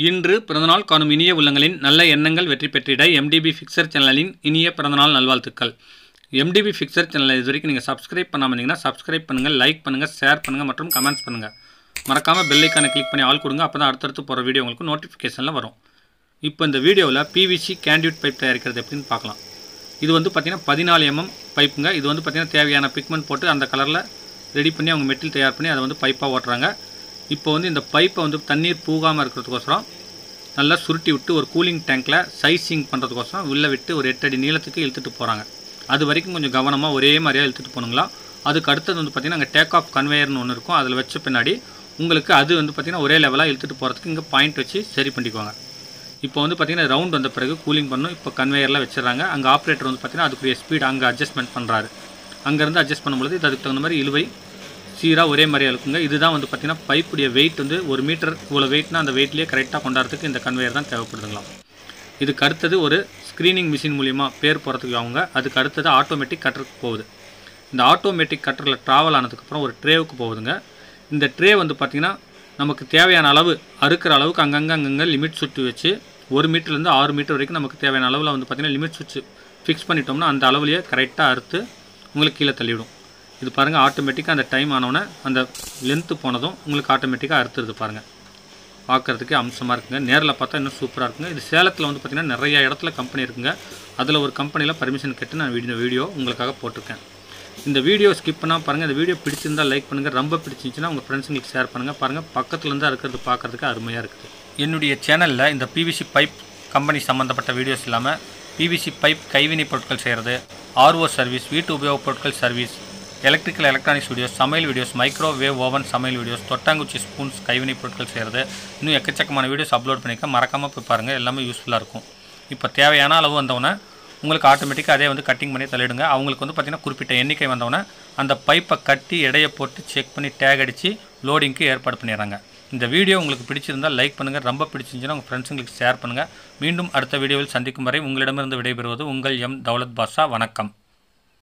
இன்று பிறந்தநாள் காணும் இனிய உள்ளங்களின் நல்ல எண்ணங்கள் வெற்றி பெற்றிட MDBfixer சேனலின் இனிய பிறந்தநாள் நல்வாழ்த்துக்கள். MDBfixer சேனலை இதுவரைக்கும் நீங்கள் சப்ஸ்கிரைப் பண்ணாமல் இருந்தீங்கன்னா சப்ஸ்கிரைப் பண்ணுங்கள், லைக் பண்ணுங்கள், ஷேர் பண்ணுங்கள் மற்றும் கமெண்ட்ஸ் பண்ணுங்கள். மறக்காமல் பெல் ஐக்கானை கிளிக் பண்ணி ஆல் கொடுங்க. அப்போ தான் அடுத்தடுத்து போகிற வீடியோ உங்களுக்கு நோட்டிஃபிகேஷனில் வரும். இப்போ இந்த வீடியோவில் PVC Conduit பைப் தயாரிக்கிறது எப்படின்னு பார்க்கலாம். இது வந்து பார்த்திங்கன்னா 14 mm பைப்புங்க. இது வந்து பார்த்திங்கன்னா தேவையான பிக்மெண்ட் போட்டு அந்த கலரில் ரெடி பண்ணி அவங்க மெட்டீரியல் தயார் பண்ணி அதை வந்து பைப்பாக ஓட்டுறாங்க. இப்போ வந்து இந்த பைப்பை வந்து தண்ணீர் பூகாமல் இருக்கிறதுக்கோசரம் நல்லா சுருட்டி விட்டு ஒரு கூலிங் டேங்க்கில் சைசிங் பண்ணுறதுக்கோசரம் உள்ளே விட்டு ஒரு 8 அடி நீளத்துக்கு இழுத்துட்டு போகிறாங்க. அது வரைக்கும் கொஞ்சம் கவனமாக ஒரே மாதிரியாக இழுத்துட்டு போகணுங்களா. அதுக்கு அடுத்தது வந்து பார்த்திங்கன்னா அங்கே டேக் ஆஃப் கன்வேயர்னு ஒன்று இருக்கும். அதில் வச்ச பின்னாடி உங்களுக்கு அது வந்து பார்த்திங்கன்னா ஒரே லெவலாக இழுத்துட்டு போகிறதுக்கு இங்கே பாயிண்ட் வச்சு சரி பண்ணிக்குவாங்க. இப்போ வந்து பார்த்திங்கன்னா ரவுண்ட் வந்த பிறகு கூலிங் பண்ணும். இப்போ கன்வேயரில் வச்சிடறாங்க. அங்கே ஆப்ரேட்டர் வந்து பார்த்திங்கன்னா அதுக்குரிய ஸ்பீட் அங்கே அட்ஜஸ்ட்மெண்ட் பண்ணுறாரு. அங்கேருந்து அட்ஜஸ்ட் பண்ணும்போது இது அதுக்கு தகுந்த மாதிரி இழுவை சீராக ஒரே மாதிரியாக இருக்குங்க. இதுதான் வந்து பார்த்திங்கன்னா பைப்புடைய வெயிட் வந்து 1 மீட்டர் இவ்வளோ வெயிட்னா அந்த வெயிட்லேயே கரெக்டாக கொண்டாடுறதுக்கு இந்த கன்வேயர் தான் தேவைப்படுதுங்களாம். இதுக்கு அடுத்தது ஒரு ஸ்க்ரீனிங் மிஷின் மூலிமா பேர் போகிறதுக்கு அவங்க அதுக்கு அடுத்தது ஆட்டோமேட்டிக் கட்டருக்கு போகுது. இந்த ஆட்டோமேட்டிக் கட்டரில் ட்ராவல் ஆனதுக்கப்புறம் ஒரு ட்ரேவுக்கு போகுதுங்க. இந்த ட்ரே வந்து பார்த்திங்கன்னா நமக்கு தேவையான அளவு அறுக்கிற அளவுக்கு அங்கங்கே லிமிட் சுற்றி வச்சு 1 மீட்டர்லேருந்து 6 மீட்டர் வரைக்கும் நமக்கு தேவையான அளவில் வந்து பார்த்திங்கன்னா லிமிட் சுவிட்ச் ஃபிக்ஸ் பண்ணிட்டோம்னா அந்த அளவுலேயே கரெக்டாக அறுத்து உங்களுக்கு கீழே தள்ளிவிடும். இது பாருங்கள், ஆட்டோமேட்டிக்காக அந்த டைம் ஆனோடனே அந்த லென்த்து போனதும் உங்களுக்கு ஆட்டோமேட்டிக்காக அறுத்துருது பாருங்கள். பார்க்குறதுக்கே அம்சமாக இருக்குங்க. நேரில் பார்த்தா இன்னும் சூப்பராக இருக்குங்க. இது சேலத்தில் வந்து பார்த்திங்கன்னா நிறைய இடத்துல கம்பெனி இருக்குங்க. அதில் ஒரு கம்பெனியில் பர்மிஷன் கேட்டு நான் வீடியோ உங்களுக்காக போட்டிருக்கேன். இந்த வீடியோ ஸ்கிப் பண்ணால் பாருங்கள். இந்த வீடியோ பிடிச்சிருந்தால் லைக் பண்ணுங்கள். ரொம்ப பிடிச்சிருந்துச்சுன்னா உங்கள் ஃப்ரெண்ட்ஸுங்களுக்கு ஷேர் பண்ணுங்கள். பாருங்கள், பக்கத்துலேருந்து இருக்கிறது பார்க்குறதுக்கு அருமையாக இருக்குது. என்னுடைய சேனலில் இந்த PVC பைப் கம்பெனி சம்மந்தப்பட்ட வீடியோஸ் இல்லாமல் PVC பைப் கைவினை பொருட்கள் செய்கிறது, RO சர்வீஸ், வீட்டு உபயோகப் பொருட்கள் சர்வீஸ், எலக்ட்ரிக்கல் எலக்ட்ரானிக்ஸ் வீடியோஸ், சமையல் வீடியோஸ், மைக்ரோவேவ் ஓவன் சமையல் வீடியோஸ், தொட்டாங்குச்சி ஸ்பூன்ஸ் கைவினை பொருட்கள் செய்கிறது, இன்னும் எக்கச்சக்கமான வீடியோஸ் அப்லோட் பண்ணியிருக்கேன். மறக்காமல் போய் பாருங்கள், எல்லாமே யூஸ்ஃபுல்லாக இருக்கும். இப்போ தேவையான அளவு வந்தவொடனே உங்களுக்கு ஆட்டோமேட்டிக்காக அதே வந்து கட்டிங் பண்ணி தள்ளிடுங்க. அவங்களுக்கு வந்து பார்த்திங்கன்னா குறிப்பிட்ட எண்ணிக்கை வந்தவொடனே அந்த பைப்பை கட்டி எடையை போட்டு செக் பண்ணி டேக் அடித்து லோடிங்க்கு ஏற்பாடு பண்ணிடுறாங்க. இந்த வீடியோ உங்களுக்கு பிடிச்சிருந்தால் லைக் பண்ணுங்கள். ரொம்ப பிடிச்சிருந்துச்சுன்னா உங்கள் ஃப்ரெண்ட்ஸுங்களுக்கு ஷேர் பண்ணுங்கள். மீண்டும் அடுத்த வீடியோவில் சந்திக்கும் வரை உங்களிடமிருந்து விடைபெறுவது உங்கள் M. தௌலத் பாஷா. வணக்கம்.